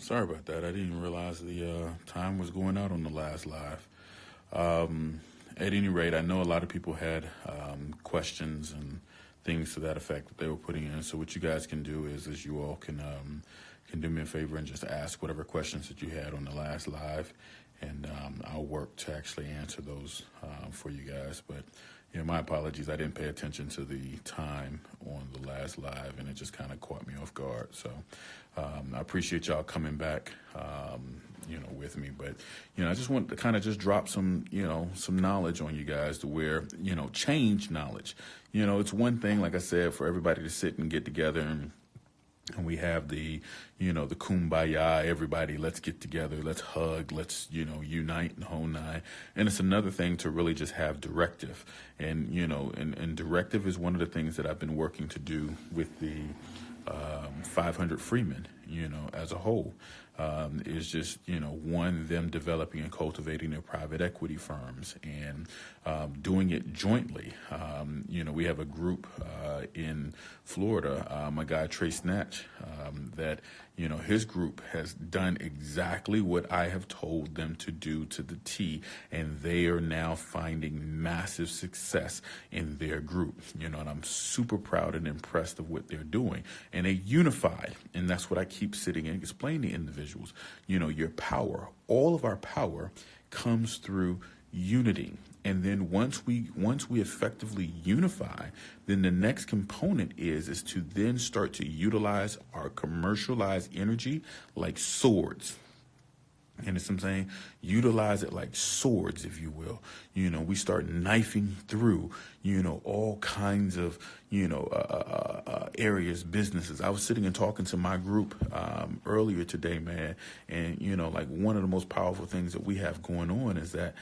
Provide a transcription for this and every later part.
Sorry about that. I didn't realize the time was going out on the last live. Um, at any rate, I know a lot of people had questions and things to that effect that they were putting in. So what you guys can do is you all can do me a favor and just ask whatever questions that you had on the last live, and I'll work to actually answer those for you guys. But my apologies. I didn't pay attention to the time on the last live, and it just kind of caught me off guard. So I appreciate y'all coming back, with me. But I just want to kind of just drop some knowledge on you guys to where change knowledge. It's one thing, like I said, for everybody to sit and get together and we have the kumbaya, everybody, let's get together, let's hug, let's, unite and the whole nine. And it's another thing to really just have directive. And, and directive is one of the things that I've been working to do with the 500 Freemen, as a whole. Is just, one, them developing and cultivating their private equity firms and doing it jointly. We have a group in Florida, my guy Trey Snatch, that, his group has done exactly what I have told them to do to the T, and they are now finding massive success in their group, and I'm super proud and impressed of what they're doing. And they unified, and that's what I keep sitting and explaining to individuals. Your power, all of our power comes through unity. And then once we effectively unify, then the next component is to then start to utilize our commercialized energy like swords. And as I'm saying, utilize it like swords, if you will. We start knifing through, all kinds of, areas, businesses. I was sitting and talking to my group earlier today, man. And, like one of the most powerful things that we have going on is that,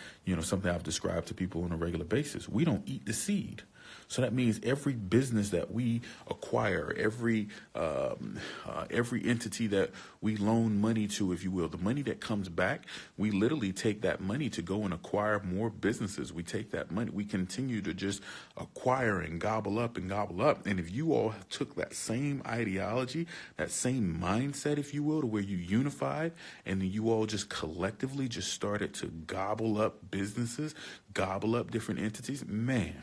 something I've described to people on a regular basis. We don't eat the seed. So that means every business that we acquire, every entity that we loan money to, if you will, the money that comes back, we literally take that money to go and acquire more businesses. We take that money, we continue to just acquire and gobble up and gobble up. And if you all took that same ideology, that same mindset, if you will, to where you unified and then you all just collectively just started to gobble up businesses, gobble up different entities, man.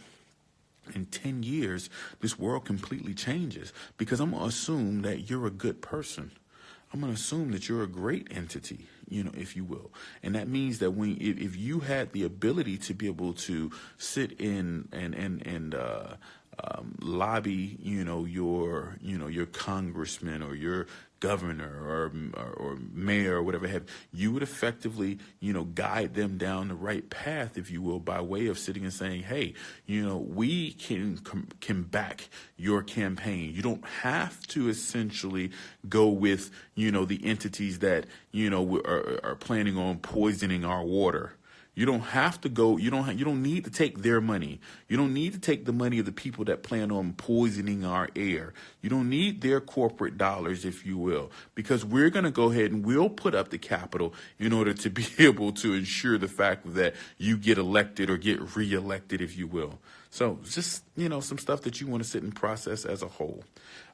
In 10 years, this world completely changes because I'm going to assume that you're a good person. I'm going to assume that you're a great entity, if you will. And that means that if you had the ability to be able to sit in and lobby, your congressman or your governor or mayor or whatever have, you would effectively, guide them down the right path, if you will, by way of sitting and saying, hey, we can back your campaign. You don't have to essentially go with, the entities that, are planning on poisoning our water. You don't have to go. You don't need to take their money. You don't need to take the money of the people that plan on poisoning our air. You don't need their corporate dollars, if you will, because we're going to go ahead and we'll put up the capital in order to be able to ensure the fact that you get elected or get reelected, if you will. So just, some stuff that you want to sit and process as a whole.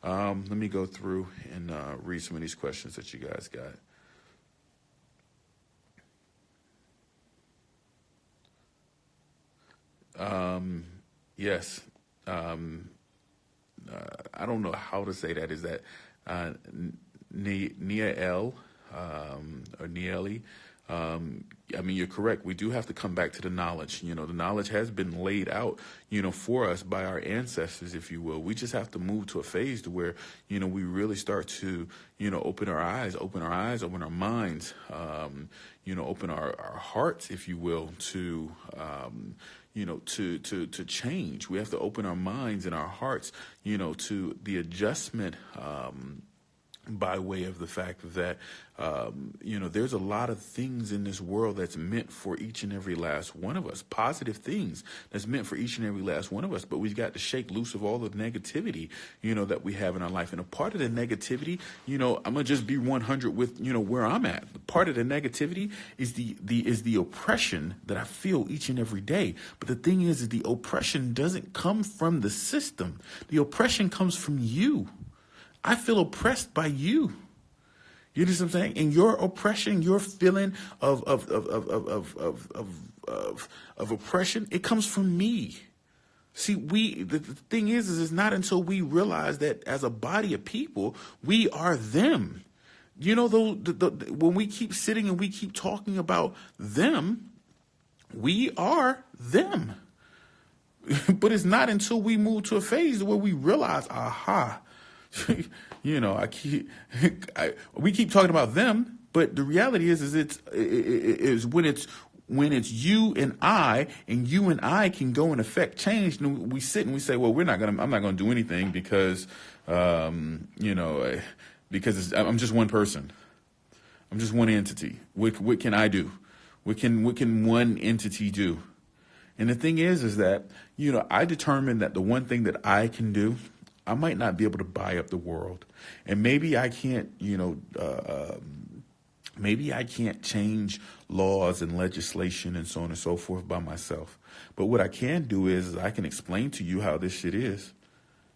Let me go through and read some of these questions that you guys got. Yes. I don't know how to say that. Is that Nia L or Nieli? You're correct. We do have to come back to the knowledge. The knowledge has been laid out, for us by our ancestors, if you will. We just have to move to a phase to where, we really start to, open our eyes, open our minds, open our hearts, if you will, to, to change. We have to open our minds and our hearts, to the adjustment, by way of the fact that, there's a lot of things in this world that's meant for each and every last one of us, positive things that's meant for each and every last one of us. But we've got to shake loose of all the negativity, that we have in our life. And a part of the negativity, I'm going to just be 100 with, where I'm at. Part of the negativity is the oppression that I feel each and every day. But the thing is the oppression doesn't come from the system. The oppression comes from you. I feel oppressed by you. You know what I'm saying? And your oppression, your feeling of oppression, it comes from me. See, the thing is it's not until we realize that as a body of people, we are them. You know, when we keep sitting and we keep talking about them, we are them. But it's not until we move to a phase where we realize, aha, you know, we keep talking about them, but the reality is when it's you and I can go and affect change. And we sit and we say, well, I'm not gonna do anything because, you know, because I'm just one person. I'm just one entity. What can I do? What can one entity do? And the thing is that, you know, I determined that the one thing that I can do, I might not be able to buy up the world. And maybe I can't, you know, maybe I can't change laws and legislation and so on and so forth by myself. But what I can do is I can explain to you how this shit is.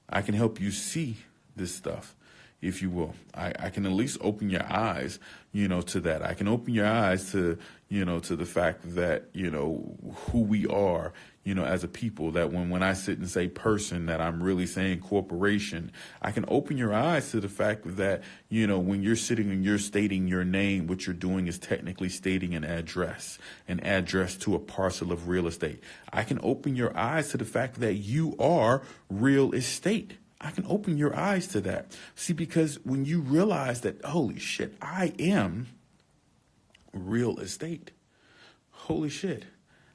I can help you see this stuff, if you will. I can at least open your eyes, you know, to that. I can open your eyes to, you know, to the fact that, you know, who we are, you know, as a people, that when I sit and say person, that I'm really saying corporation. I can open your eyes to the fact that, you know, when you're sitting and you're stating your name, what you're doing is technically stating an address to a parcel of real estate. I can open your eyes to the fact that you are real estate. I can open your eyes to that. See, because when you realize that, holy shit, I am real estate. Holy shit.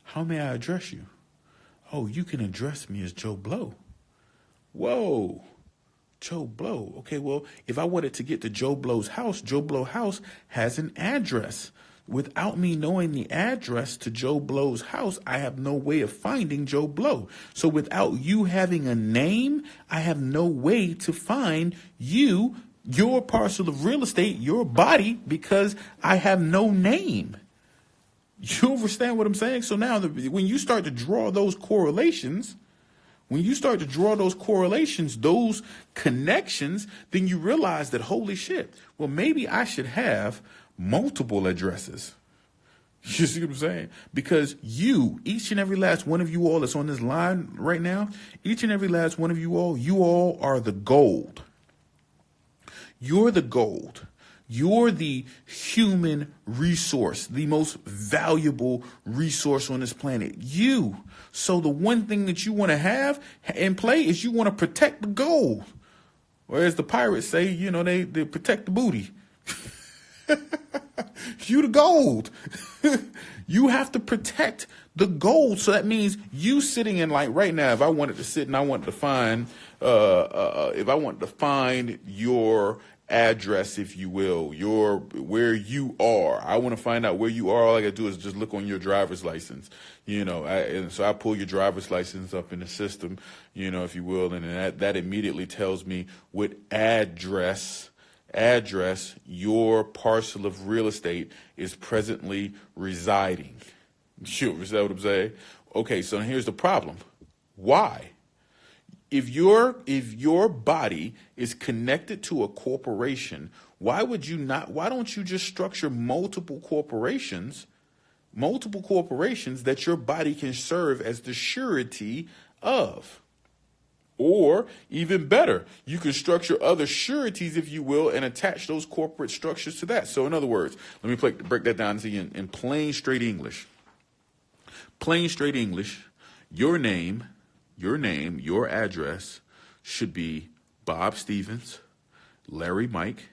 How may I address you? Oh, you can address me as Joe Blow. Whoa. Joe Blow. Okay, well, if I wanted to get to Joe Blow's house, Joe Blow house has an address. Without me knowing the address to Joe Blow's house, I have no way of finding Joe Blow. So without you having a name, I have no way to find you, your parcel of real estate, your body, because I have no name. You understand what I'm saying? So now when you start to draw those correlations, those connections, then you realize that, holy shit, well, maybe I should have multiple addresses. You see what I'm saying? Because each and every last one of you all that's on this line right now, each and every last one of you all are the gold. You're the gold. You're the human resource, the most valuable resource on this planet. You. So the one thing that you want to have in play is you want to protect the gold. Or as the pirates say, you know, they protect the booty. You the gold. You have to protect the gold. So that means you sitting in, like right now, if I wanted to sit and I wanted to find, if I wanted to find your address, if you will, where you are. I want to find out where you are. All I got to do is just look on your driver's license, you know. And so I pull your driver's license up in the system, you know, if you will, and that immediately tells me what address your parcel of real estate is presently residing. You understand what I'm saying? Okay, so here's the problem. Why? If your body is connected to a corporation, why don't you just structure multiple corporations that your body can serve as the surety of? Or even better, you can structure other sureties, if you will, and attach those corporate structures to that. So in other words, let me break that down to you in plain straight English. Plain straight English, your name, your address should be Bob Stevens, Larry Mike,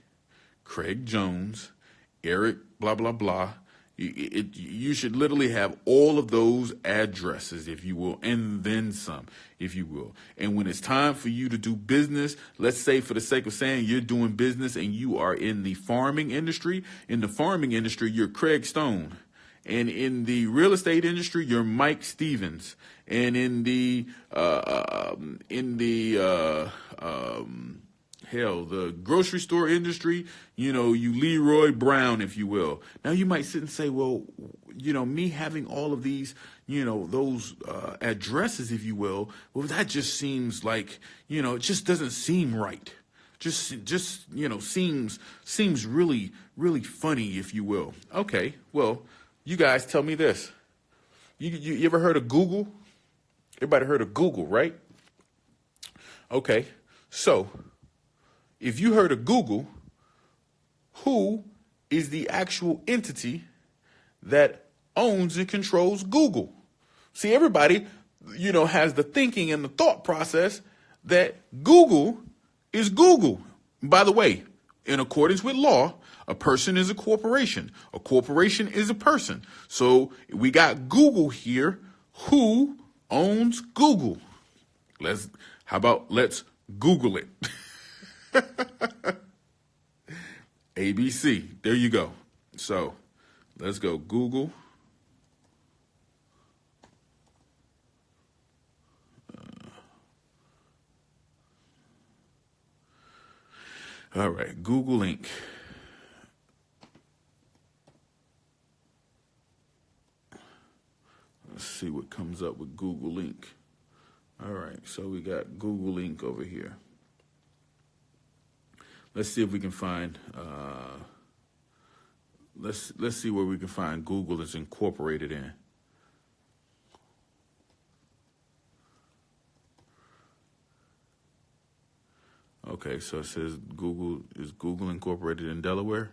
Craig Jones, Eric blah, blah, blah. You should literally have all of those addresses, if you will, and then some, if you will. And when it's time for you to do business, let's say for the sake of saying you're doing business and you are in the farming industry. In the farming industry, you're Craig Stone. And in the real estate industry, you're Mike Stevens. And in the the grocery store industry, you know, you Leroy Brown, if you will. Now you might sit and say, well, you know, me having all of these, you know, those addresses, if you will, well, that just seems like, you know, it just doesn't seem right. seems really, really funny, if you will. Okay, well, you guys tell me this. You ever heard of Google? Everybody heard of Google, right? Okay, so if you heard of Google, who is the actual entity that owns and controls Google? See, everybody, has the thinking and the thought process that Google is Google. By the way, in accordance with law, a person is a corporation. A corporation is a person. So we got Google here. Who owns Google? Let's Google it. ABC. There you go. So let's go Google. All right, Google Inc. Let's see what comes up with Google Inc. All right, so we got Google Inc. over here. Let's see if we can find. Let's see where we can find Google is incorporated in. Okay, so it says Google incorporated in Delaware?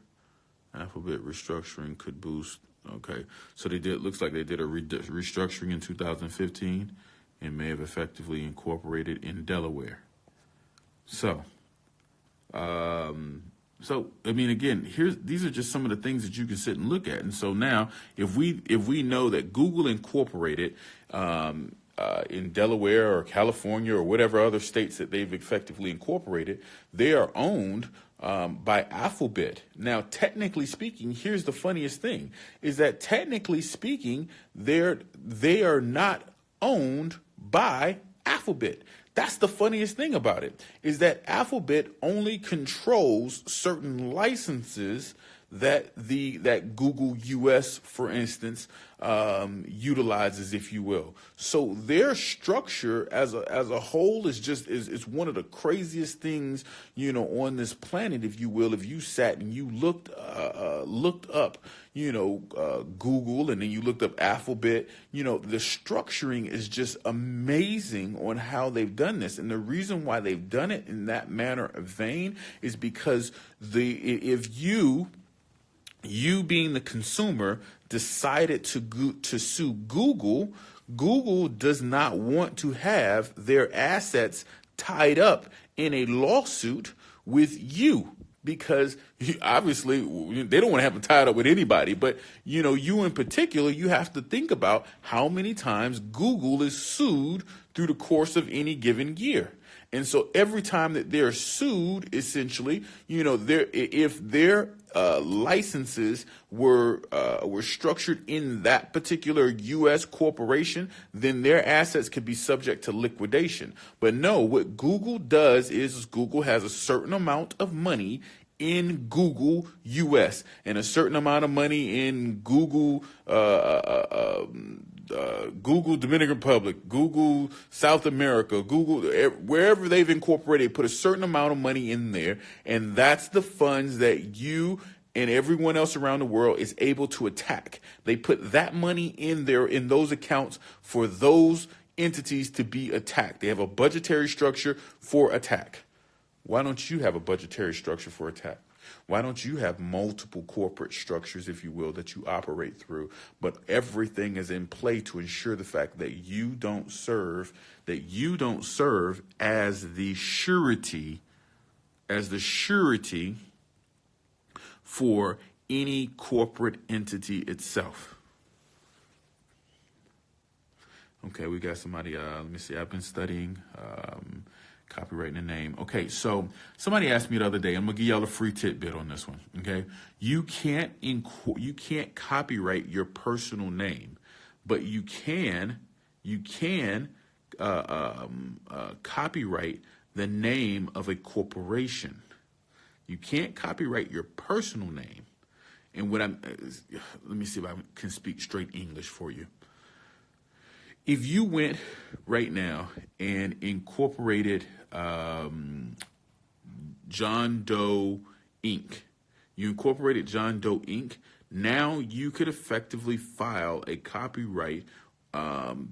Alphabet restructuring could boost. Okay, so looks like they did a restructuring in 2015 and may have effectively incorporated in Delaware. So I mean, again, these are just some of the things that you can sit and look at. And so now, if we know that Google incorporated in Delaware or California or whatever other states that they've effectively incorporated, they are owned by Alphabet. Now, technically speaking, here's the funniest thing, is that technically speaking, they are not owned by Alphabet. That's the funniest thing about it, is that Alphabet only controls certain licenses that Google US, for instance, utilizes, if you will. So their structure as a whole is one of the craziest things, on this planet, if you will. If you sat and you looked up, Google, and then you looked up Alphabet, the structuring is just amazing on how they've done this. And the reason why they've done it in that manner of vein is because if you being the consumer decided to sue Google, Google does not want to have their assets tied up in a lawsuit with you, because obviously they don't want to have them tied up with anybody. But, you in particular, you have to think about how many times Google is sued through the course of any given year. And so every time that they're sued, essentially, if their licenses were structured in that particular U.S. corporation, then their assets could be subject to liquidation. But no, what Google does is Google has a certain amount of money in Google US and a certain amount of money in Google Google Dominican Republic, Google South America, Google, wherever they've incorporated, put a certain amount of money in there. And that's the funds that you and everyone else around the world is able to attack. They put that money in there, in those accounts, for those entities to be attacked. They have a budgetary structure for attack. Why don't you have a budgetary structure for attack? Why don't you have multiple corporate structures, if you will, that you operate through? But everything is in play to ensure the fact that you don't serve as the surety for any corporate entity itself. Okay, we got somebody, let me see, I've been studying copyright in the name. Okay, so somebody asked me the other day, I'm gonna give y'all a free tidbit on this one. Okay, you can't copyright your personal name, but you can copyright the name of a corporation. You can't copyright your personal name. And let me see if I can speak straight English for you. If you went right now and incorporated John Doe Inc. You incorporated John Doe Inc. Now you could effectively file a copyright,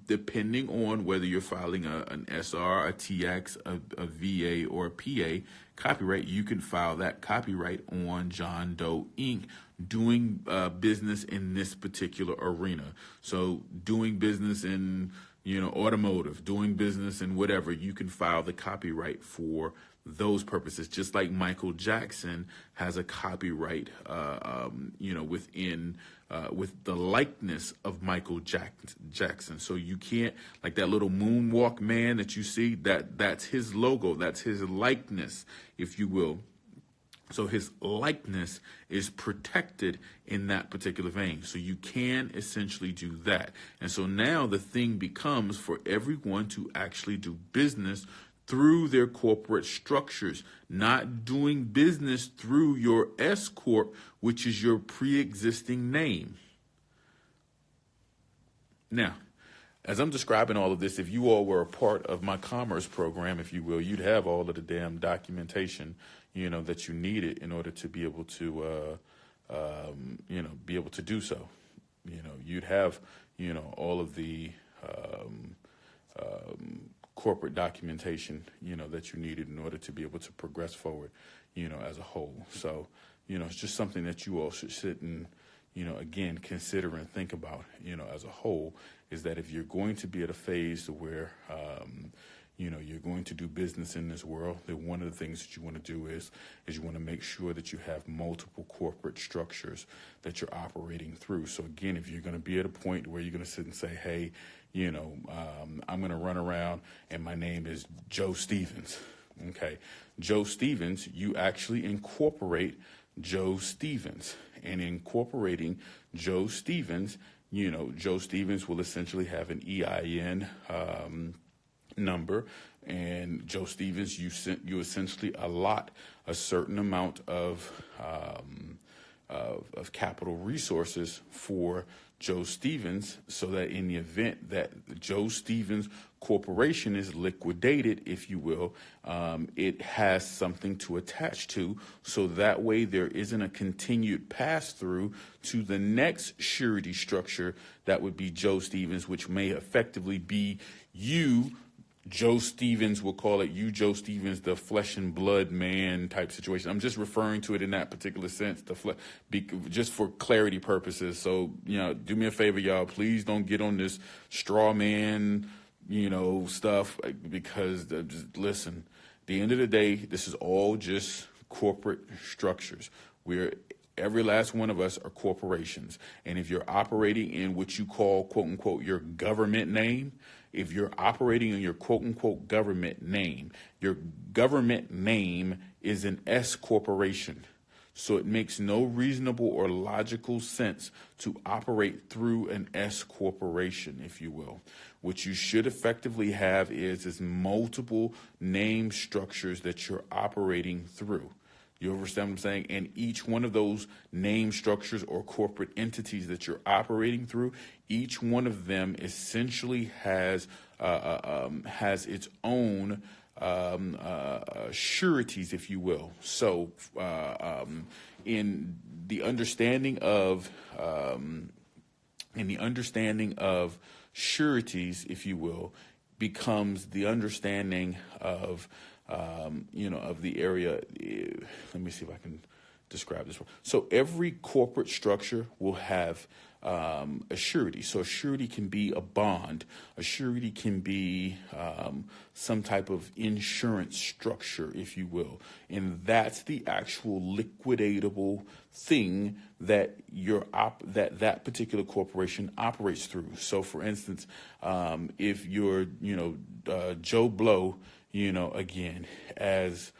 depending on whether you're filing an SR, a TX, a VA, or a PA copyright. You can file that copyright on John Doe Inc. doing business in this particular arena. So doing business in automotive, doing business in whatever, you can file the copyright for those purposes. Just like Michael Jackson has a copyright, within with the likeness of Michael Jackson. So you can't, like that little moonwalk man that you see, that's his logo, that's his likeness, if you will. So his likeness is protected in that particular vein. So you can essentially do that. And so now the thing becomes for everyone to actually do business through their corporate structures, not doing business through your S Corp, which is your pre-existing name. Now, as I'm describing all of this, if you all were a part of my commerce program, if you will, you'd have all of the damn documentation, that you needed in order to be able to, be able to do so. You'd have, all of the corporate documentation, that you needed in order to be able to progress forward, as a whole. So, it's just something that you all should sit and, again, consider and think about, as a whole, is that if you're going to be at a phase to where, you're going to do business in this world, then one of the things that you want to do is you want to make sure that you have multiple corporate structures that you're operating through. So again, if you're going to be at a point where you're going to sit and say, hey, I'm going to run around and my name is Joe Stevens. Okay. Joe Stevens, you actually incorporate Joe Stevens, and incorporating Joe Stevens, Joe Stevens will essentially have an EIN, number, and Joe Stevens, you essentially allot a certain amount of capital resources for Joe Stevens, so that in the event that Joe Stevens Corporation is liquidated, if you will, it has something to attach to, so that way there isn't a continued pass-through to the next surety structure that would be Joe Stevens, which may effectively be you, Joe Stevens, will call it you, Joe Stevens, the flesh and blood man type situation. I'm just referring to it in that particular sense, just for clarity purposes. So, do me a favor, y'all. Please don't get on this straw man, stuff, because just listen, at the end of the day, this is all just corporate structures. Every last one of us are corporations. And if you're operating in what you call, quote unquote, your government name, if you're operating in your quote unquote government name, your government name is an S corporation. So it makes no reasonable or logical sense to operate through an S corporation, if you will. What you should effectively have is multiple name structures that you're operating through. You understand what I'm saying? And each one of those name structures or corporate entities that you're operating through, each one of them essentially has its own sureties, if you will. So in the understanding of sureties, if you will, becomes the understanding of of the area. Let me see if I can describe this. So every corporate structure will have a surety. So a surety can be a bond. A surety can be some type of insurance structure, if you will. And that's the actual liquidatable thing that that particular corporation operates through. So for instance, if you're, Joe Blow, again, as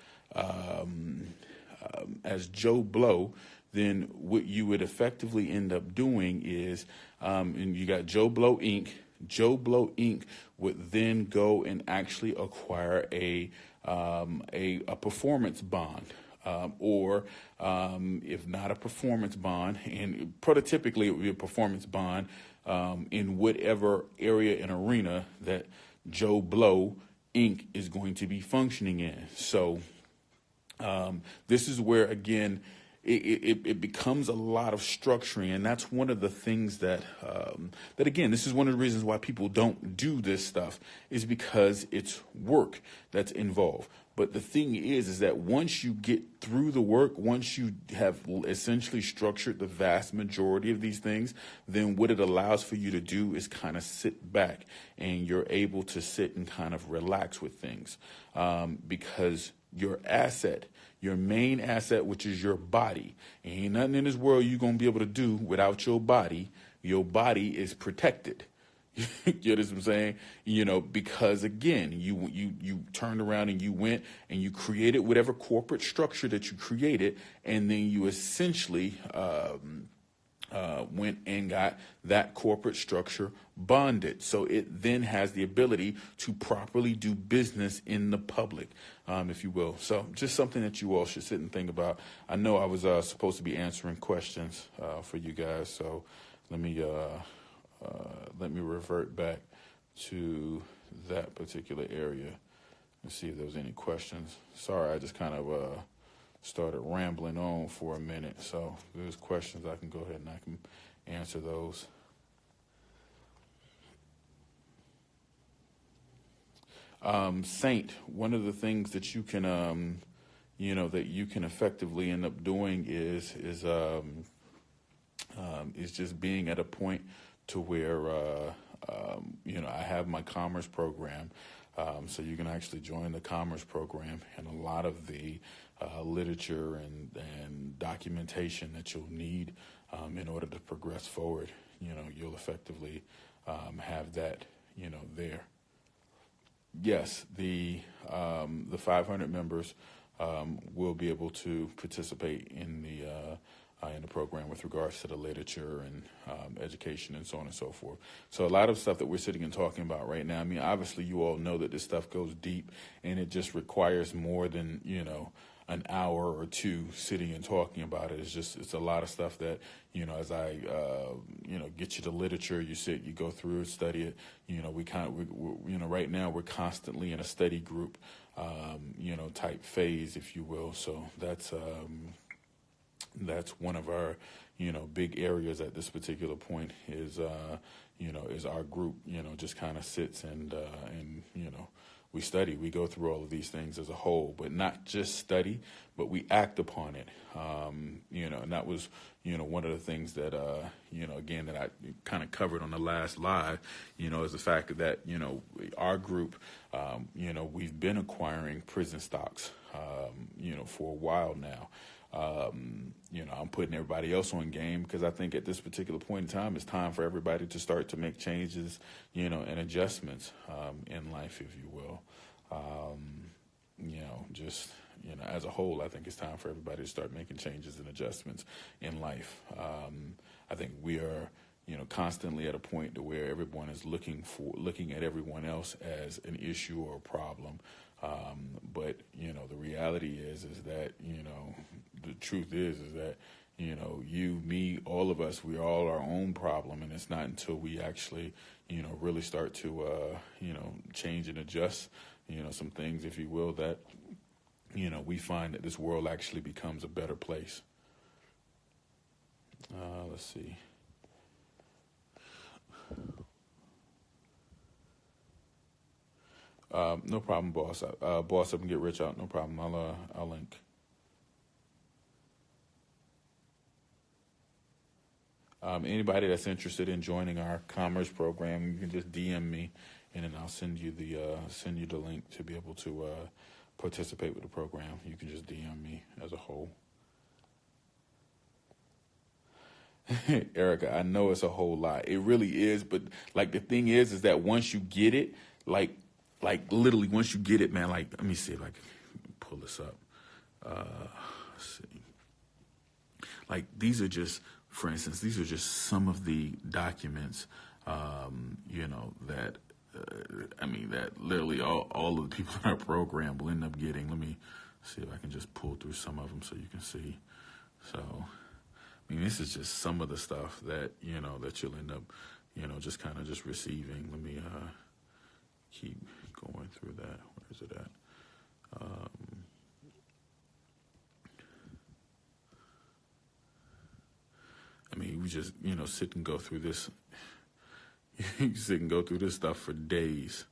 Joe Blow, then what you would effectively end up doing is, and you got Joe Blow Inc. Joe Blow Inc. would then go and actually acquire a performance bond, or if not a performance bond, and prototypically it would be a performance bond in whatever area and arena that Joe Blow Inc. is going to be functioning in. So This is where, again, it becomes a lot of structuring, and that's one of the things that again, this is one of the reasons why people don't do this stuff, is because it's work that's involved. But the thing is that once you get through the work, once you have essentially structured the vast majority of these things, then what it allows for you to do is kind of sit back, and you're able to sit and kind of relax with things, because your asset, your main asset, which is your body. Ain't nothing in this world you're going to be able to do without your body. Your body is protected. You know what I'm saying? Because again, you turned around and you went and you created whatever corporate structure that you created, and then you essentially went and got that corporate structure bonded. So it then has the ability to properly do business in the public, if you will. So just something that you all should sit and think about. I know I was supposed to be answering questions for you guys, so let me revert back to that particular area and see if there was any questions. Sorry, I just kind of started rambling on for a minute. So if there's questions, I can go ahead and I can answer those. Saint, one of the things that you can, that you can effectively end up doing is just being at a point to where, I have my commerce program. So you can actually join the commerce program, and a lot of the literature and documentation that you'll need in order to progress forward, you'll effectively have that, there. Yes, the 500 members will be able to participate in the program with regards to the literature and education and so on and so forth. So a lot of stuff that we're sitting and talking about right now, I mean, obviously you all know that this stuff goes deep, and it just requires more than, an hour or two sitting and talking about it. It's a lot of stuff that, as I, get you the literature, you sit, you go through it, study it. Right now we're constantly in a study group, type phase, if you will. So that's one of our, big areas at this particular point is our group, just kind of sits and we study, we go through all of these things as a whole, but not just study, but we act upon it. And that was, one of the things that, again, that I kind of covered on the last live, is the fact that, our group, we've been acquiring prison stocks, for a while now. I'm putting everybody else on game because I think at this particular point in time, it's time for everybody to start to make changes, and adjustments in life, if you will. As a whole, I think it's time for everybody to start making changes and adjustments in life. I think we are, constantly at a point to where everyone is looking at everyone else as an issue or a problem. But the reality is that, the truth is that, you, me, all of us, we're all our own problem. And it's not until we actually, really start to, change and adjust, some things, if you will, that, we find that this world actually becomes a better place. Let's see. No problem, boss. Boss up and get rich out. No problem. I'll link. Anybody that's interested in joining our commerce program, you can just DM me, and then I'll send you the link to be able to participate with the program. You can just DM me as a whole. Erica, I know it's a whole lot. It really is, but like the thing is that once you get it, like literally once you get it, man, like let me see if I can pull this up. Let's see. Like these are just, for instance, these are just some of the documents, that that literally all of the people in our program will end up getting. Let me see if I can just pull through some of them so you can see. So, this is just some of the stuff that, that you'll end up, just kind of just receiving. Let me keep going through that. Where is it at? we just, sit and go through this. You sit and go through this stuff for days,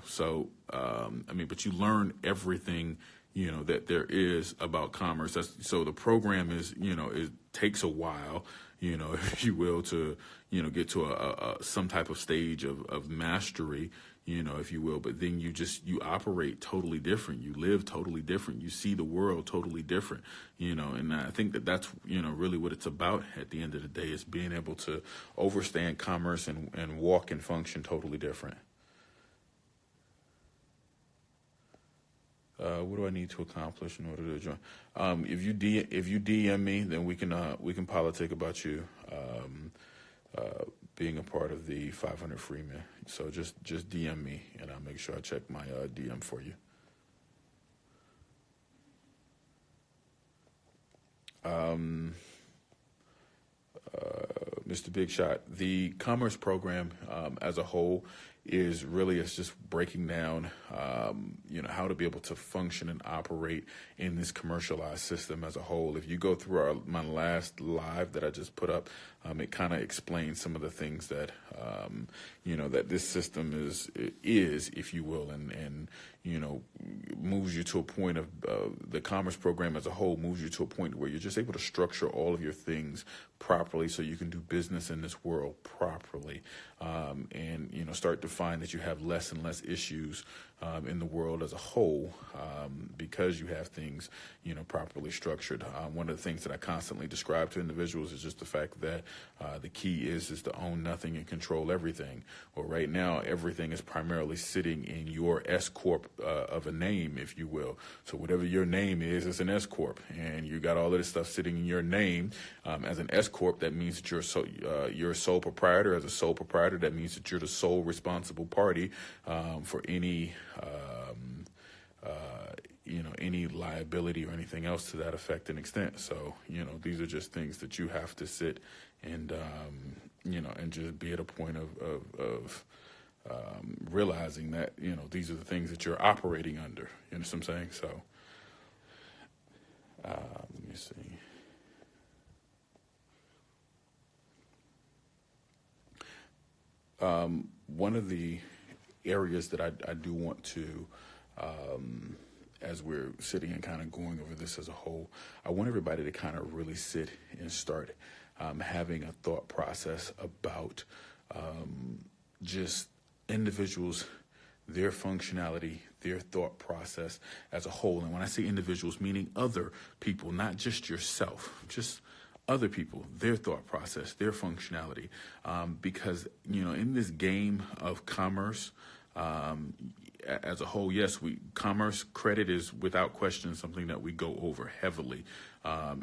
So, but you learn everything, that there is about commerce. So the program is, it takes a while, if you will, to, get to some type of stage of mastery, if you will. But then you operate totally different. You live totally different. You see the world totally different, and I think that's, really what it's about at the end of the day, is being able to understand commerce and walk and function totally different. What do I need to accomplish in order to join? If you DM me, then we can politic about you being a part of the 500 Freemen. So just DM me, and I'll make sure I check my DM for you. Mr. Big Shot, the commerce program as a whole is really, it's just breaking down, how to be able to function and operate in this commercialized system as a whole. If you go through my last live that I just put up, it kind of explains some of the things that, that this system is, if you will, and moves you to a point of the commerce program as a whole moves you to a point where you're just able to structure all of your things properly so you can do business in this world properly, and start to find that you have less and less issues in the world as a whole because you have things properly structured. One of the things that I constantly describe to individuals is just the fact that the key is to own nothing and control everything. Well, right now everything is primarily sitting in your S corp of a name, if you will. So whatever your name is, it's an S corp, and you got all of this stuff sitting in your name as an S corp. That means that you're a sole proprietor. As a sole proprietor, that means that you're the sole responsible party for any any liability or anything else to that effect and extent. So, these are just things that you have to sit and, and just be at a point of realizing that, these are the things that you're operating under. You know what I'm saying? So, let me see. One of the areas that I do want to, as we're sitting and kind of going over this as a whole, I want everybody to kind of really sit and start having a thought process about just individuals, their functionality, their thought process as a whole. And when I say individuals, meaning other people, not just yourself, just other people, their thought process, their functionality, because, in this game of commerce, as a whole, yes, commerce credit is without question something that we go over heavily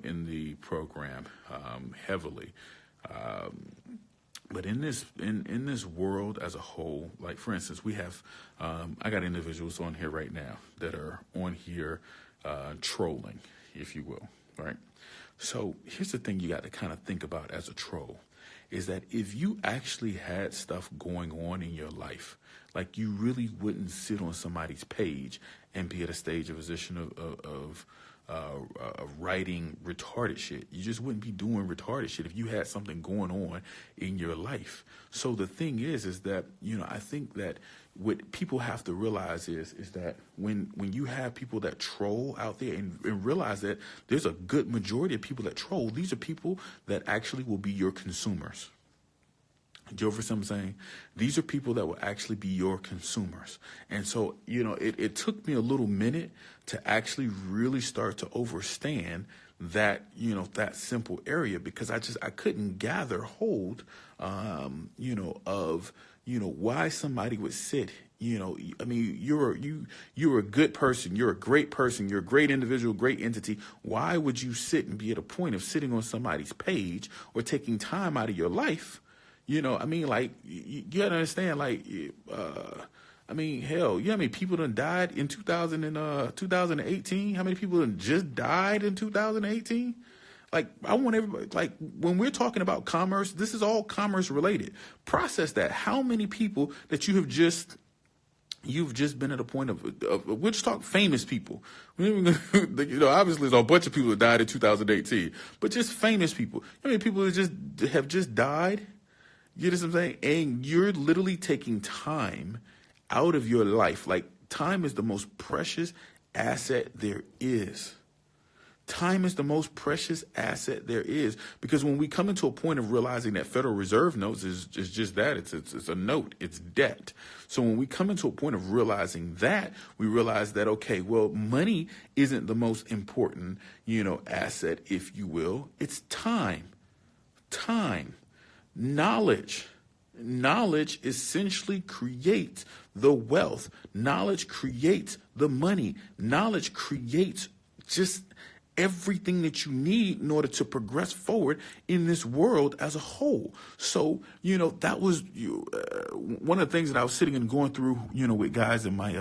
in the program, heavily. But in this world as a whole, like for instance, we have I got individuals on here right now that are on here trolling, if you will, right? So here's the thing you got to kind of think about as a troll, is that if you actually had stuff going on in your life, like you really wouldn't sit on somebody's page and be at a stage of position of writing retarded shit. You just wouldn't be doing retarded shit if you had something going on in your life. So the thing is that, I think that what people have to realize is that when you have people that troll out there and realize that there's a good majority of people that troll, these are people that actually will be your consumers. Do you understand what I'm saying? These are people that will actually be your consumers. And so, it took me a little minute to actually really start to understand that, that simple area, because I couldn't gather hold, of, why somebody would sit. You're a good person. You're a great person. You're a great individual, great entity. Why would you sit and be at a point of sitting on somebody's page or taking time out of your life? You gotta understand, hell, you know how many people done died in 2018? How many people done just died in 2018? I want everybody, when we're talking about commerce, this is all commerce related. Process that. How many people that you have just, You've just been at a point of we'll just talk famous people. Obviously there's a bunch of people that died in 2018, but just famous people. I mean, people that have just died. You know what I'm saying? And you're literally taking time out of your life. Like, time is the most precious asset there is. Time is the most precious asset there is, because when we come into a point of realizing that Federal Reserve notes is just that, it's a note, it's debt. So when we come into a point of realizing that, we realize that, okay, well, money isn't the most important, asset, if you will. It's time. Knowledge essentially creates the wealth. Knowledge creates the money. Knowledge creates just everything that you need in order to progress forward in this world as a whole. So, that was one of the things that I was sitting and going through, with guys in my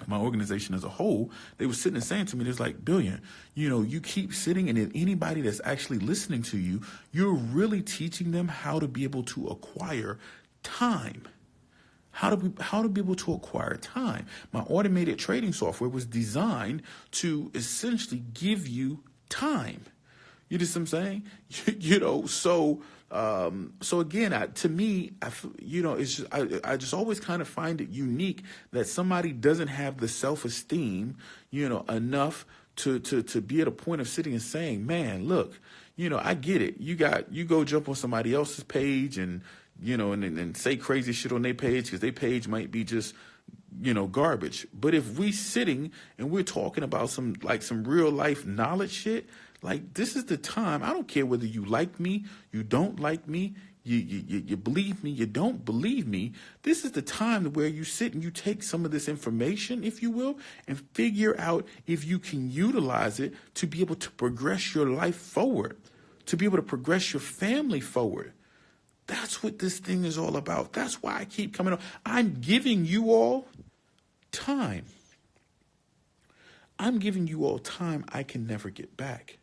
organization as a whole. They were sitting and saying to me, "There's like, Billion, you keep sitting, and then anybody that's actually listening to you, you're really teaching them how to be able to acquire time." How to be able to acquire time. My automated trading software was designed to essentially give you time. You know what I'm saying? So again, to me, it's just, I just always kind of find it unique that somebody doesn't have the self-esteem, enough to be at a point of sitting and saying, "Man, look, I get it. You go jump on somebody else's page and and say crazy shit on their page because their page might be just, garbage. But if we sitting and we're talking about some real life knowledge shit, like, this is the time. I don't care whether you like me, you don't like me, you believe me, you don't believe me. This is the time where you sit and you take some of this information, if you will, and figure out if you can utilize it to be able to progress your life forward, to be able to progress your family forward. That's what this thing is all about. That's why I keep coming on. I'm giving you all time. I'm giving you all time I can never get back.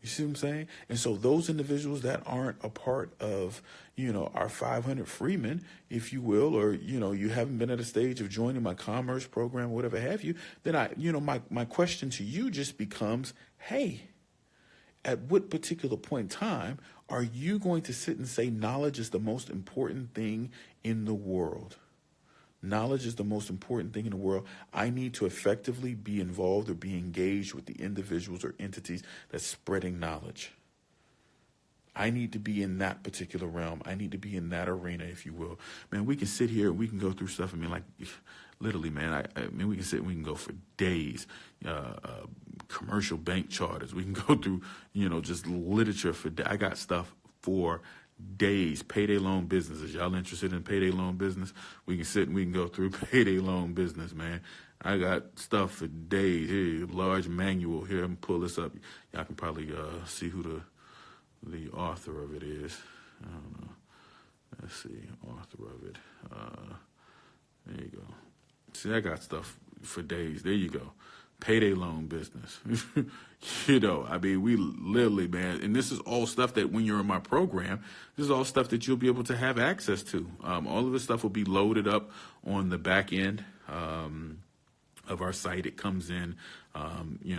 You see what I'm saying? And so those individuals that aren't a part of, our 500 Freemen, if you will, or, you haven't been at a stage of joining my commerce program, whatever have you, then my question to you just becomes, hey, at what particular point in time are you going to sit and say knowledge is the most important thing in the world? Knowledge is the most important thing in the world. I need to effectively be involved or be engaged with the individuals or entities that's spreading knowledge. I need to be in that particular realm. I need to be in that arena, if you will. Man, we can sit here and we can go through stuff. I mean, like, literally, man, we can sit and we can go for days. Commercial bank charters. We can go through, just literature for days. I got stuff for days. Payday loan businesses. Y'all interested in payday loan business? We can sit and we can go through payday loan business, man. I got stuff for days. Here, large manual. Here, I'm gonna pull this up. Y'all can probably see who the author of it is. I don't know. Let's see, author of it. There you go. See, I got stuff for days. There you go. Payday loan business. I mean, we literally, man, and this is all stuff that when you're in my program, this is all stuff that you'll be able to have access to. All of this stuff will be loaded up on the back end of our site. It comes in, in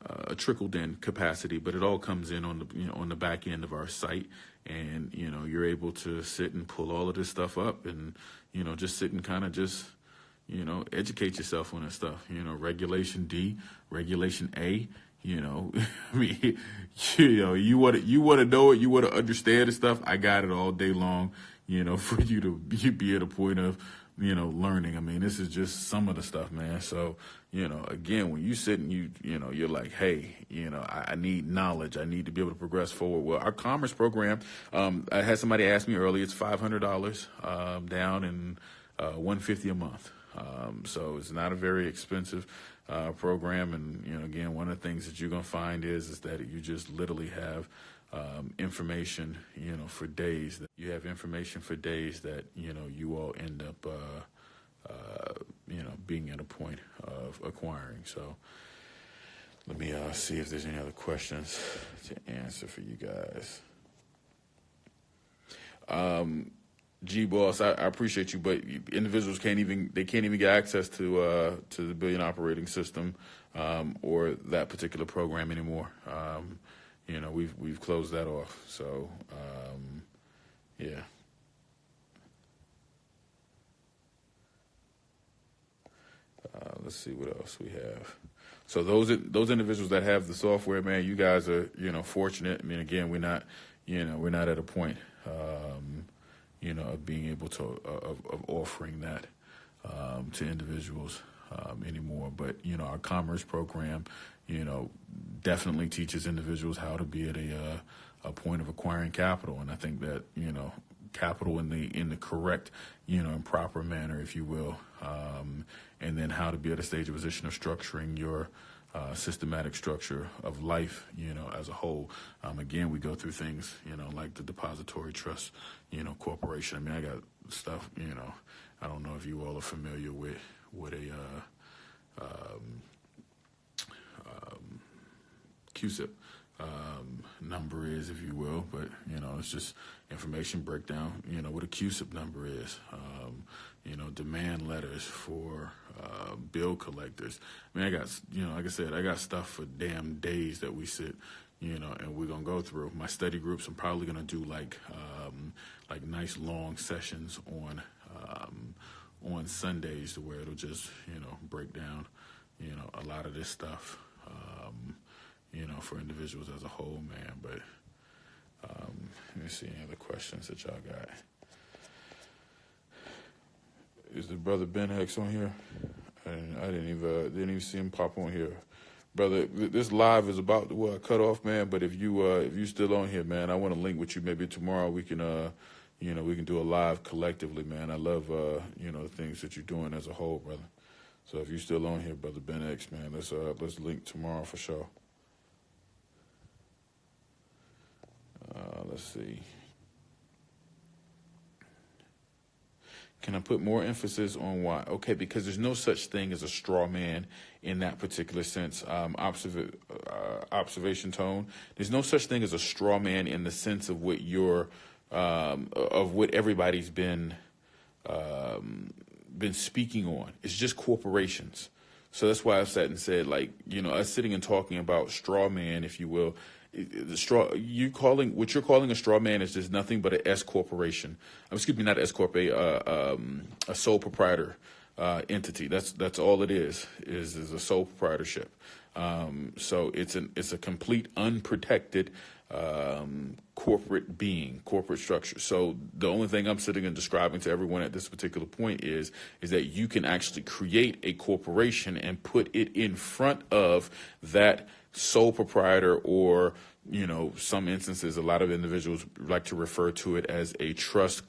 a trickled-in capacity, but it all comes in on the on the back end of our site, and you're able to sit and pull all of this stuff up, and just sit and kind of just educate yourself on this stuff. Regulation D, Regulation A. I mean, you want to know it, you want to understand the stuff. I got it all day long. For you to be at a point of learning. I mean, this is just some of the stuff, man. So, again, when you sit and you're like, hey, I need knowledge. I need to be able to progress forward. Well, our commerce program, I had somebody ask me earlier, it's $500 down and $150 a month. So it's not a very expensive program. And, again, one of the things that you're going to find is that you just literally have information, for days. That you have information for days that, you all end up, being at a point of acquiring. So let me see if there's any other questions to answer for you guys. G boss, I appreciate you, but individuals can't even get access to the billion operating system or that particular program anymore. We've closed that off. So yeah. Let's see what else we have. So those individuals that have the software, man, you guys are fortunate. I mean, again, we're not at a point of being able to of offering that to individuals anymore. But our commerce program, definitely teaches individuals how to be at a point of acquiring capital, and I think that capital in the correct and proper manner, if you will, and then how to be at a stage of position of structuring your systematic structure of life, as a whole. Again, we go through things, like the depository trust, corporation. I mean, I got stuff, I don't know if you all are familiar with what a CUSIP number is, if you will, but it's just information breakdown. What a CUSIP number is. Demand letters for bill collectors. I mean, I got like I said, I got stuff for damn days that we sit, and we're gonna go through. My study groups, I'm probably gonna do like nice long sessions on Sundays, to where it'll just break down a lot of this stuff. For individuals as a whole, man. But let me see any other questions that y'all got. Is the brother Ben Hex on here? I didn't even see him pop on here, brother. This live is about to cut off, man. But if you still on here, man, I want to link with you. Maybe tomorrow we can we can do a live collectively, man. I love the things that you're doing as a whole, brother. So if you're still on here, brother Ben X, man, let's link tomorrow for sure. Let's see. Can I put more emphasis on why? Okay, because there's no such thing as a straw man in that particular sense. Observation tone. There's no such thing as a straw man in the sense of what what everybody's been speaking on. It's just corporations. So that's why I've sat and said, us sitting and talking about straw man, if you will. What you're calling a straw man is just nothing but an S corporation. Excuse me, not an S corp, a sole proprietor entity. That's all it is a sole proprietorship. So it's a complete unprotected corporate structure. So the only thing I'm sitting and describing to everyone at this particular point is that you can actually create a corporation and put it in front of that sole proprietor, or some instances, a lot of individuals like to refer to it as a trust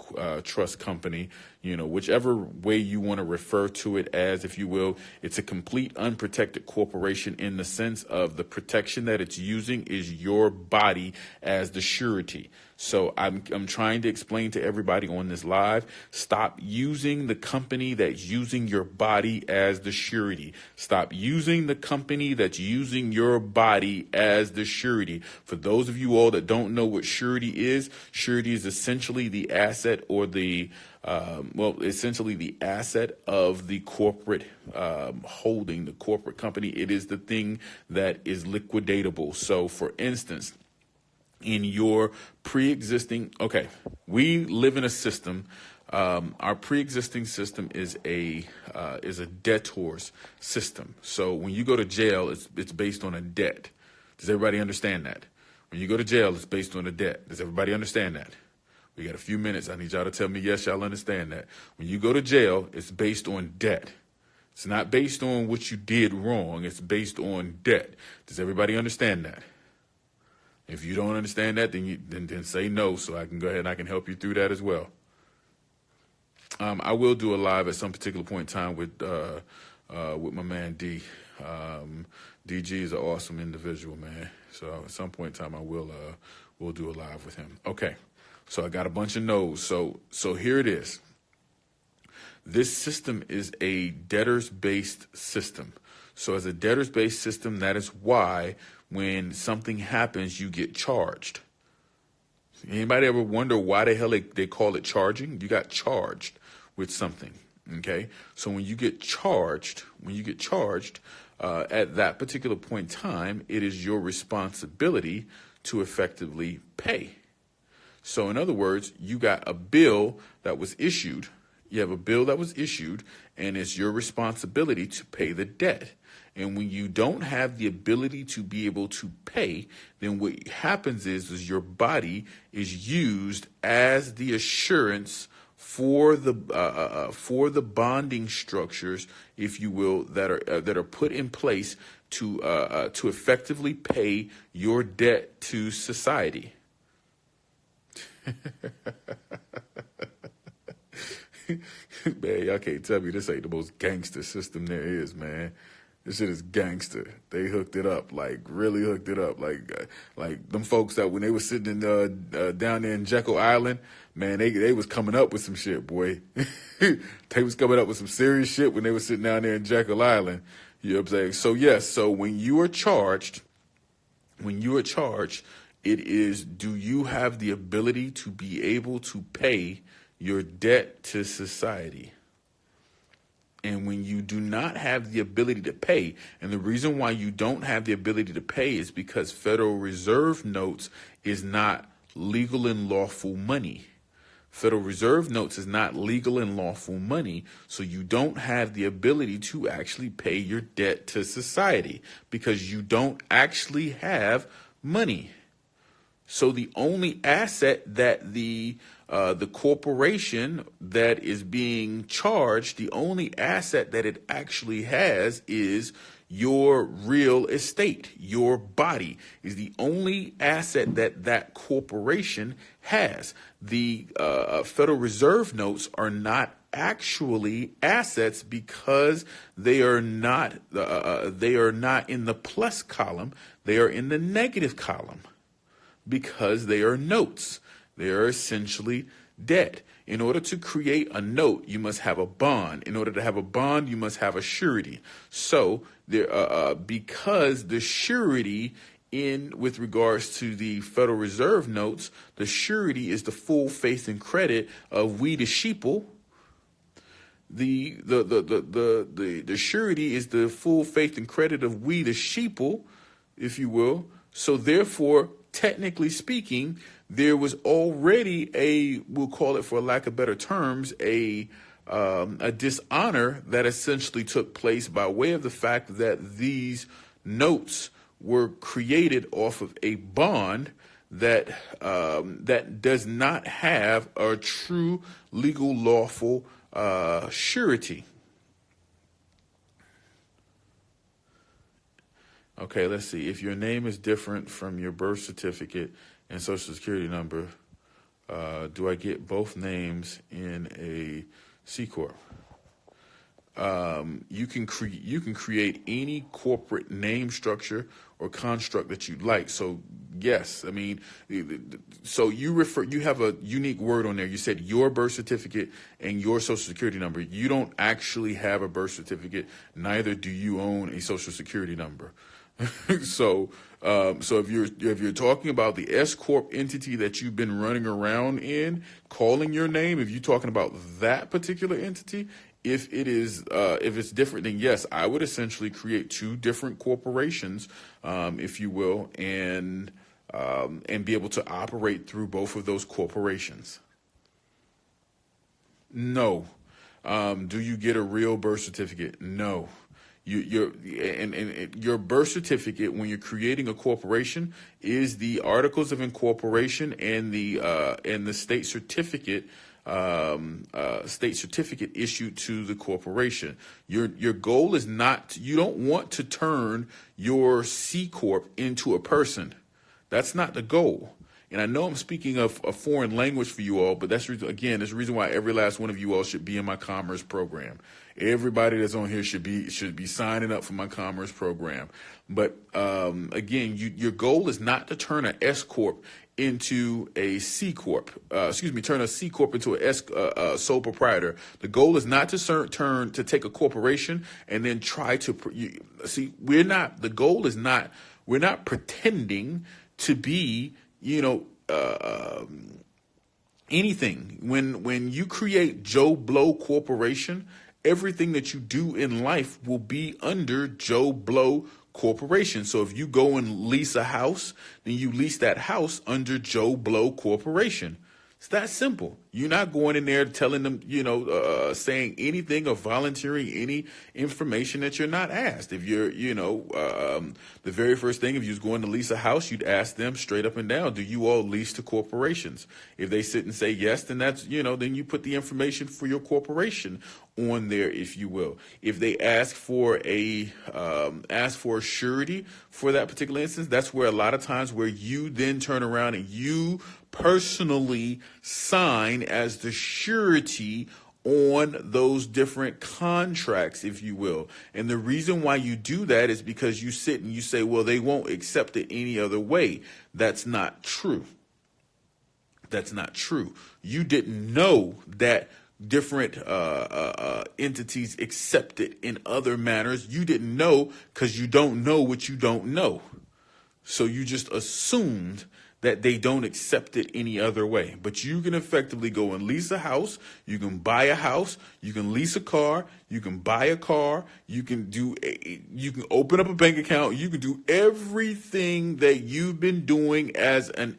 company. Whichever way you want to refer to it as, if you will, it's a complete unprotected corporation in the sense of the protection that it's using is your body as the surety. So I'm trying to explain to everybody on this live, stop using the company that's using your body as the surety. Stop using the company that's using your body as the surety. For those of you all that don't know what surety is essentially the asset, or essentially the asset of the corporate holding, the corporate company. It is the thing that is liquidatable. So, for instance, in your pre-existing, we live in a system. Our pre-existing system is a debtor's system. So when you go to jail, it's based on a debt. Does everybody understand that? When you go to jail, it's based on a debt. Does everybody understand that? We got a few minutes. I need y'all to tell me yes, y'all understand that. When you go to jail, it's based on debt. It's not based on what you did wrong. It's based on debt. Does everybody understand that? If you don't understand that, then say no, so I can go ahead and I can help you through that as well. I will do a live at some particular point in time with my man D. DG is an awesome individual, man. So at some point in time, we'll do a live with him. Okay. So I got a bunch of no's. So here it is. This system is a debtors-based system. So as a debtors-based system, that is why when something happens, you get charged. Anybody ever wonder why the hell they call it charging? You got charged with something. Okay, so when you get charged, at that particular point in time, it is your responsibility to effectively pay. So in other words, you got a bill that was issued. You have a bill that was issued, and it's your responsibility to pay the debt. And when you don't have the ability to be able to pay, then what happens is your body is used as the assurance for the bonding structures, if you will, that are put in place to effectively pay your debt to society. Man, y'all can't tell me this ain't the most gangster system there is, man. This shit is gangster. They hooked it up, like really hooked it up, like them folks that when they were sitting in down there in Jekyll Island, man, they was coming up with some shit, boy. They was coming up with some serious shit when they were sitting down there in Jekyll Island. You know what I'm saying? So yes, so when you are charged, it is, do you have the ability to be able to pay your debt to society? And when you do not have the ability to pay, and the reason why you don't have the ability to pay is because Federal Reserve notes is not legal and lawful money. Federal Reserve notes is not legal and lawful money, so you don't have the ability to actually pay your debt to society because you don't actually have money. So the only asset that the corporation that is being charged, the only asset that it actually has is your real estate. Your body is the only asset that corporation has. The Federal Reserve notes are not actually assets because they are not in the plus column. They are in the negative column because they are notes. They are essentially debt. In order to create a note, you must have a bond. In order to have a bond, you must have a surety. So there, because the surety with regards to the Federal Reserve notes, the surety is the full faith and credit of we the sheeple. The surety is the full faith and credit of we the sheeple, if you will. So therefore, technically speaking, there was already we'll call it for lack of better terms, a dishonor that essentially took place by way of the fact that these notes were created off of a bond that does not have a true legal lawful surety. Okay, let's see. If your name is different from your birth certificate and social security number, do I get both names in a C Corp? You can create any corporate name structure or construct that you'd like. So yes, I mean, so you have a unique word on there. You said your birth certificate and your social security number. You don't actually have a birth certificate. Neither do you own a social security number. So if you're talking about the S Corp entity that you've been running around in, calling your name, if you're talking about that particular entity, if it's different, then yes, I would essentially create two different corporations, if you will, and be able to operate through both of those corporations. No. Do you get a real birth certificate? No. Your birth certificate, when you're creating a corporation, is the articles of incorporation and the state certificate issued to the corporation. Your goal is not, you don't want to turn your C Corp into a person. That's not the goal. And I know I'm speaking of a foreign language for you all, but that's the reason why every last one of you all should be in my commerce program. Everybody that's on here should be signing up for my commerce program. But again, your goal is not to turn an S Corp into a C Corp. Turn a C Corp into a sole proprietor. The goal is not to take a corporation and then try to we're not pretending to be, anything. When you create Joe Blow Corporation, everything that you do in life will be under Joe Blow Corporation. So if you go and lease a house, then you lease that house under Joe Blow Corporation. It's that simple. You're not going in there telling them, saying anything or volunteering any information that you're not asked. If you're, the very first thing, if you was going to lease a house, you'd ask them straight up and down, do you all lease to corporations? If they sit and say yes, then that's, then you put the information for your corporation on there, if you will. If they ask for a surety for that particular instance, that's where a lot of times where you then turn around and you personally sign as the surety on those different contracts, if you will. And the reason why you do that is because you sit and you say, well, they won't accept it any other way. That's not true. That's not true. You didn't know that different entities accept it in other manners. You didn't know because you don't know what you don't know. So you just assumed that they don't accept it any other way. But you can effectively go and lease a house, you can buy a house, you can lease a car, you can buy a car, you can open up a bank account, you can do everything that you've been doing as an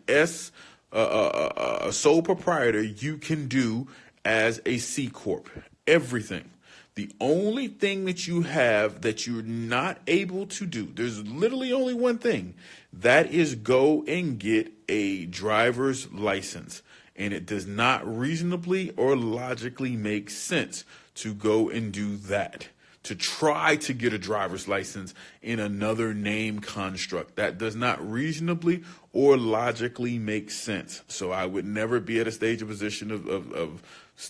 a sole proprietor, you can do as a C Corp. Everything. The only thing that you have that you're not able to do, there's literally only one thing, that is go and get a driver's license. And it does not reasonably or logically make sense to go and do that, to try to get a driver's license in another name construct. That does not reasonably or logically make sense. So I would never be at a stage of position of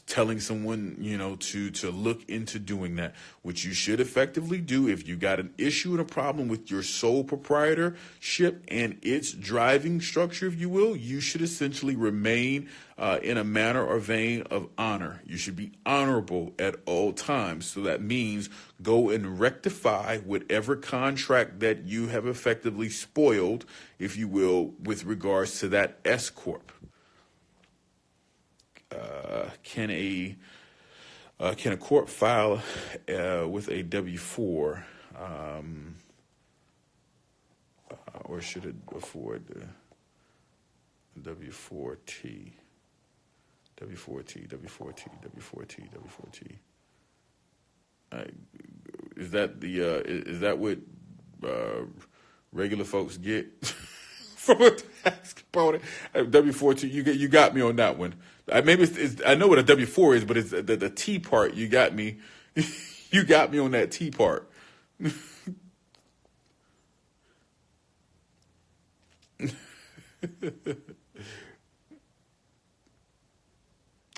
telling someone, to look into doing that. What you should effectively do, if you got an issue and a problem with your sole proprietorship and its driving structure, if you will, you should essentially remain in a manner or vein of honor. You should be honorable at all times. So that means go and rectify whatever contract that you have effectively spoiled, if you will, with regards to that S Corp. Can a corp file with a W-4, or should it afford the W-4T? W-4T, W-4T, W-4T, W-4T. Is that what regular folks get from a tax component? W-4T, you got me on that one. Maybe I know what a W-4 is, but it's the T part. You got me. You got me on that T part.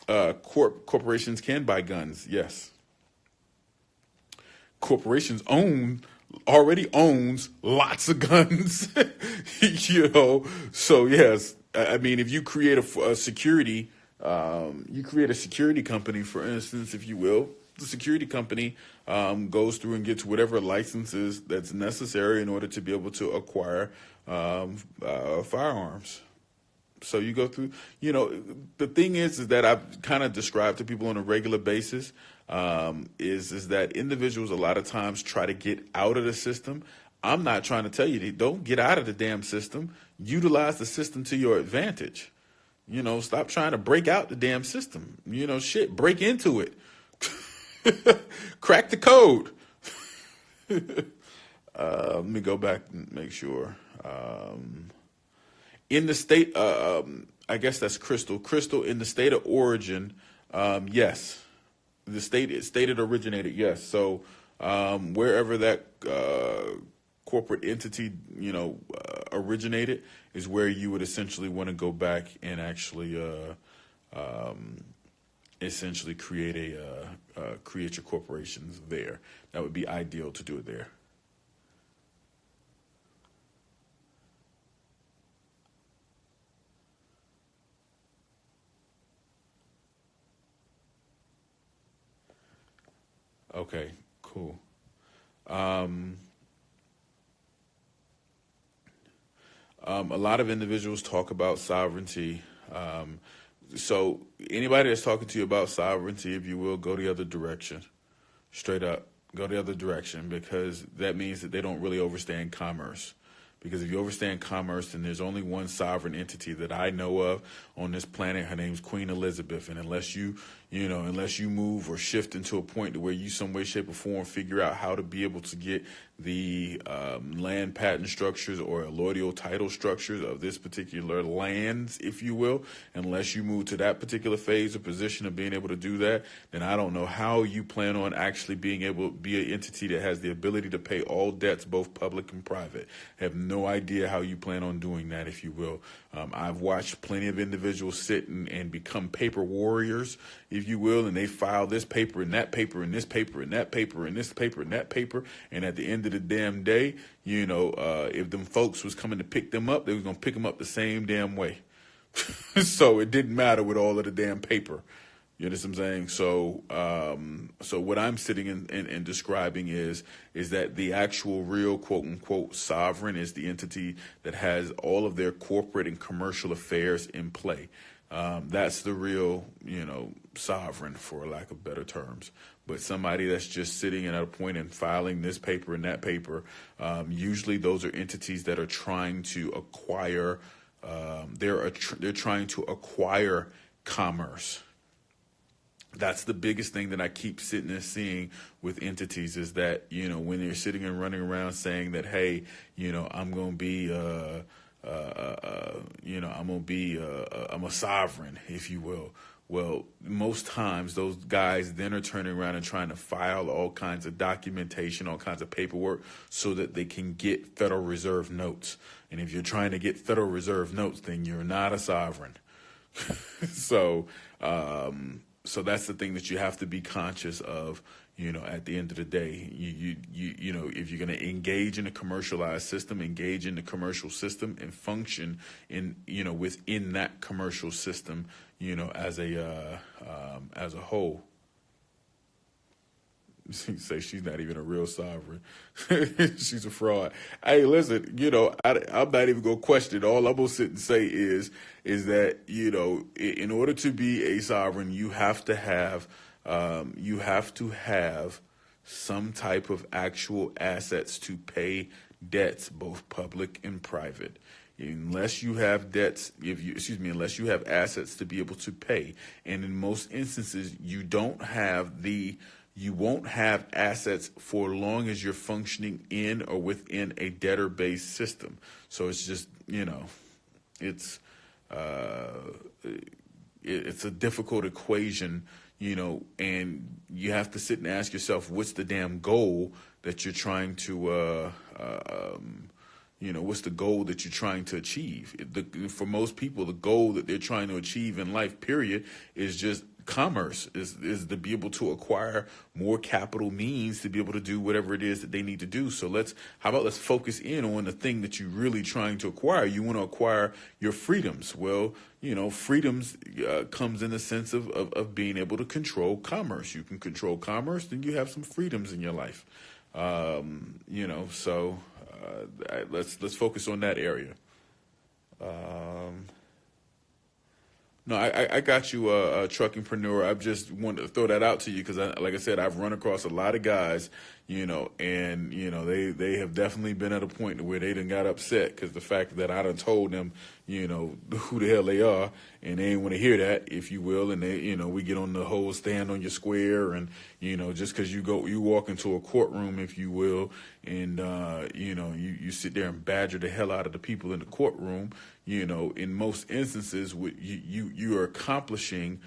Corporations can buy guns. Yes. Corporations already owns lots of guns. So yes. I mean, if you create a security. You create a security company, for instance, if you will. The security company goes through and gets whatever licenses that's necessary in order to be able to acquire firearms. So you go through, the thing is that I've kind of described to people on a regular basis is that individuals a lot of times try to get out of the system. I'm not trying to tell you, don't get out of the damn system. Utilize the system to your advantage. Stop trying to break out the damn system. Break into it. Crack the code. Let me go back and make sure. In the state, I guess that's Crystal. Crystal, in the state of origin, yes. The state it originated, yes. So wherever that corporate entity, originated is where you would essentially want to go back and actually essentially create create your corporations there. That would be ideal to do it there. Okay, cool. A lot of individuals talk about sovereignty. So anybody that's talking to you about sovereignty, if you will, go the other direction. Straight up, go the other direction, because that means that they don't really understand commerce. Because if you understand commerce, then there's only one sovereign entity that I know of on this planet. Her name's Queen Elizabeth. And unless unless you move or shift into a point to where you some way, shape, or form figure out how to be able to get the land patent structures or allodial title structures of this particular lands, if you will, unless you move to that particular phase or position of being able to do that, then I don't know how you plan on actually being able to be an entity that has the ability to pay all debts, both public and private. I have no idea how you plan on doing that, if you will. I've watched plenty of individuals sit and become paper warriors, if you will, and they file this paper and that paper and this paper and that paper and this paper and that paper, and at the end of the damn day, if them folks was coming to pick them up, they was going to pick them up the same damn way. So it didn't matter with all of the damn paper. You understand what I'm saying? So what I'm sitting and describing is that the actual real quote unquote sovereign is the entity that has all of their corporate and commercial affairs in play. That's the real, sovereign, for lack of better terms. But somebody that's just sitting at a point and filing this paper and that paper, usually those are entities that are trying to acquire. They're trying to acquire commerce. That's the biggest thing that I keep sitting and seeing with entities is that, when they're sitting and running around saying that, hey, I'm going to be, I'm a sovereign, if you will. Well, most times those guys then are turning around and trying to file all kinds of documentation, all kinds of paperwork so that they can get Federal Reserve notes. And if you're trying to get Federal Reserve notes, then you're not a sovereign. So that's the thing that you have to be conscious of, at the end of the day. If you're going to engage in a commercialized system, engage in the commercial system and function in, within that commercial system, as a whole. Say she's not even a real sovereign. She's a fraud. Hey, listen, I'm not even going to question it. All I'm going to sit and say is that, in order to be a sovereign, you have to have some type of actual assets to pay debts, both public and private. Unless you have debts, unless you have assets to be able to pay. And in most instances, you won't have assets for long as you're functioning in or within a debtor-based system. So it's just, it's a difficult equation, and you have to sit and ask yourself, what's the damn goal that you're trying to, what's the goal that you're trying to achieve? For most people, the goal that they're trying to achieve in life, period, is just commerce, is to be able to acquire more capital means to be able to do whatever it is that they need to do. So let's focus in on the thing that you're really trying to acquire. You want to acquire your freedoms. Well, freedoms comes in the sense of being able to control commerce. You can control commerce, then you have some freedoms in your life. So let's focus on that area. No, I got you, truckingpreneur. I just wanted to throw that out to you because, like I said, I've run across a lot of guys, and, they have definitely been at a point where they done got upset because the fact that I done told them, who the hell they are, and they ain't want to hear that, if you will, and they, we get on the whole stand on your square, and, just because you walk into a courtroom, if you will, and, you sit there and badger the hell out of the people in the courtroom, in most instances, you are accomplishing,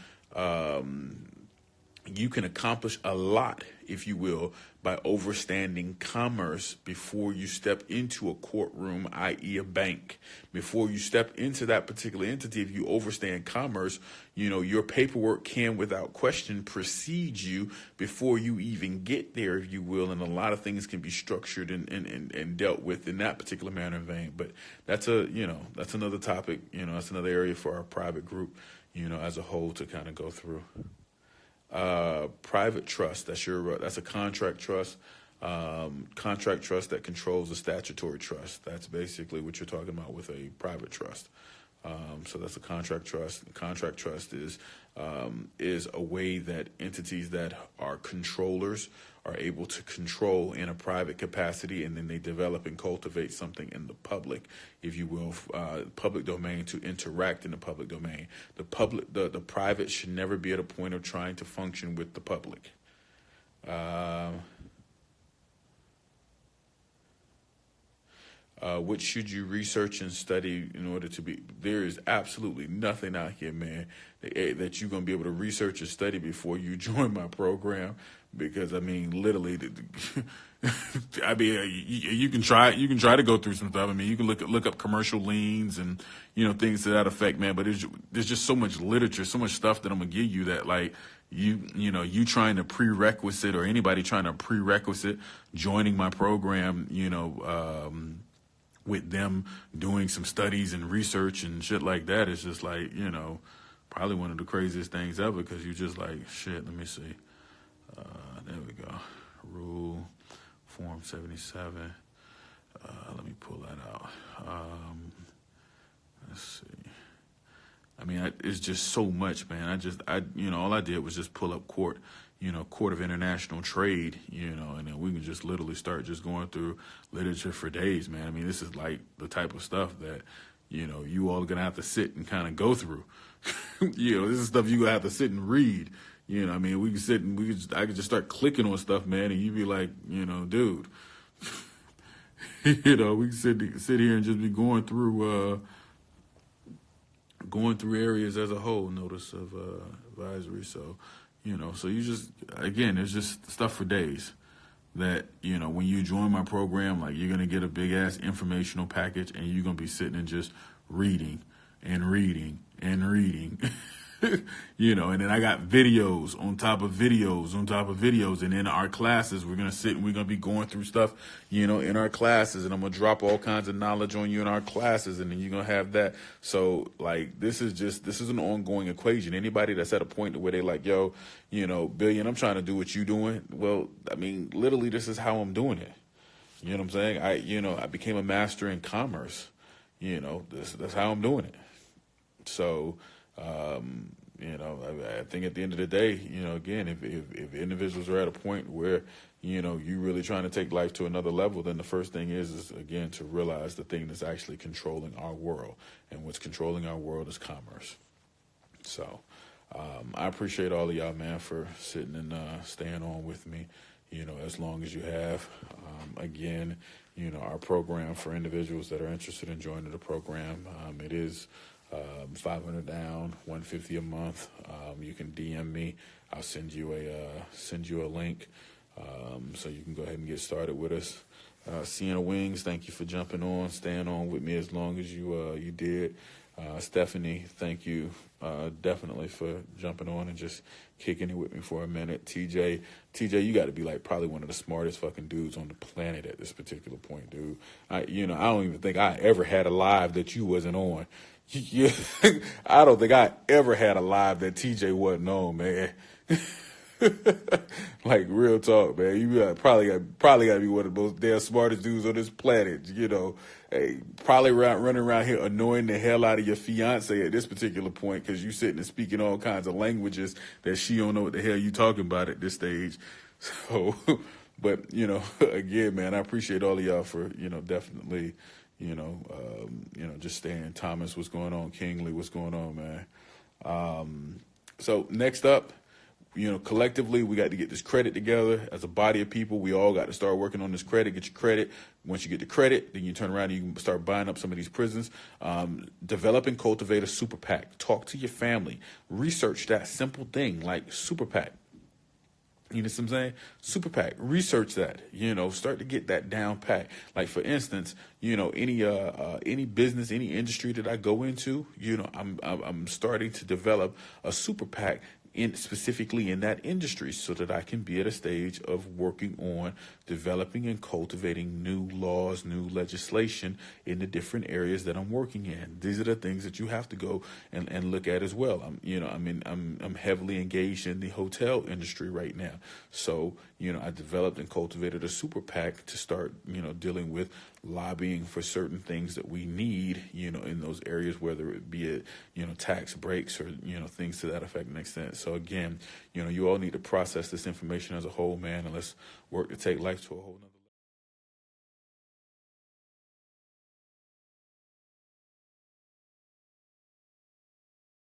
you can accomplish a lot, if you will, by overstanding commerce before you step into a courtroom, i.e. a bank. Before you step into that particular entity, if you overstand commerce, your paperwork can, without question, precede you before you even get there, if you will, and a lot of things can be structured and dealt with in that particular manner and vein. But that's another topic, that's another area for our private group, as a whole to kind of go through. Private trust, that's a contract trust. Contract trust that controls a statutory trust. That's basically what you're talking about with a private trust. So that's a contract trust. A contract trust is a way that entities that are controllers are able to control in a private capacity, and then they develop and cultivate something in the public, if you will, public domain, to interact in the public domain. The private should never be at a point of trying to function with the public. What should you research and study in order to be? There is absolutely nothing out here, man, that you're going to be able to research and study before you join my program. Because I mean, literally, I mean, you can try to go through some stuff. I mean, you can look up commercial liens and things to that effect, man. But there's just so much literature, so much stuff that I'm gonna give you that like you trying to prerequisite, or anybody trying to prerequisite joining my program, with them doing some studies and research and shit like that, it's just like, probably one of the craziest things ever, because you just like, shit, let me see. There we go. Rule Form 77. Let me pull that out. Let's see. I mean, it's just so much, man. All I did was just pull up Court of International Trade, and then we can just literally start just going through literature for days, man. I mean, this is like the type of stuff that, you all are going to have to sit and kind of go through. This is stuff you're going to have to sit and read. I mean, we can sit and I could just start clicking on stuff, man, and you'd be like, dude, we can sit here and just be going through areas as a whole, notice of advisory. So, so you just, again, there's just stuff for days that, when you join my program, like, you're going to get a big ass informational package, and you're going to be sitting and just reading and reading and reading. And then I got videos on top of videos on top of videos. And in our classes, we're going to sit and we're going to be going through stuff, in our classes. And I'm going to drop all kinds of knowledge on you in our classes. And then you're going to have that. So, like, this is an ongoing equation. Anybody that's at a point where they're like, yo, Billion, I'm trying to do what you doing. Well, I mean, literally, this is how I'm doing it. You know what I'm saying? I became a master in commerce. That's how I'm doing it. So, I think at the end of the day, again, if individuals are at a point where, you're really trying to take life to another level, then the first thing is again, to realize the thing that's actually controlling our world. And what's controlling our world is commerce. So, I appreciate all of y'all, man, for sitting and staying on with me, as long as you have. Again, our program for individuals that are interested in joining the program, it is $500 down, $150 a month. You can DM me. I'll send you a link, so you can go ahead and get started with us. Sienna Wings, thank you for jumping on, staying on with me as long as you did. Stephanie, thank you definitely for jumping on and just kicking it with me for a minute. TJ, you got to be like probably one of the smartest fucking dudes on the planet at this particular point, dude. I don't even think I ever had a live that you wasn't on. Yeah, I don't think I ever had a live that TJ wasn't on, man. Like, real talk, man. You probably got to be one of the most damn smartest dudes on this planet. Hey, probably running around here annoying the hell out of your fiance at this particular point, because you sitting and speaking all kinds of languages that she don't know what the hell you talking about at this stage. So, but again, man, I appreciate all of y'all for definitely. Just staying. Thomas, what's going on? Kingley, what's going on, man? So next up, collectively, we got to get this credit together as a body of people. We all got to start working on this credit, get your credit. Once you get the credit, then you turn around and you can start buying up some of these prisons. Develop and cultivate a super PAC. Talk to your family. Research that simple thing like super PAC. You know what I'm saying? Super PAC. Research that. Start to get that down pat. Like, for instance, any business, any industry that I go into, I'm starting to develop a super PAC specifically in that industry, so that I can be at a stage of working on developing and cultivating new laws, new legislation in the different areas that I'm working in. These are the things that you have to go and look at as well. I'm heavily engaged in the hotel industry right now. So, I developed and cultivated a super PAC to start, dealing with lobbying for certain things that we need, in those areas, whether it be tax breaks or, things to that effect makes sense. So again, you all need to process this information as a whole, man, and let's work to take life to a whole nother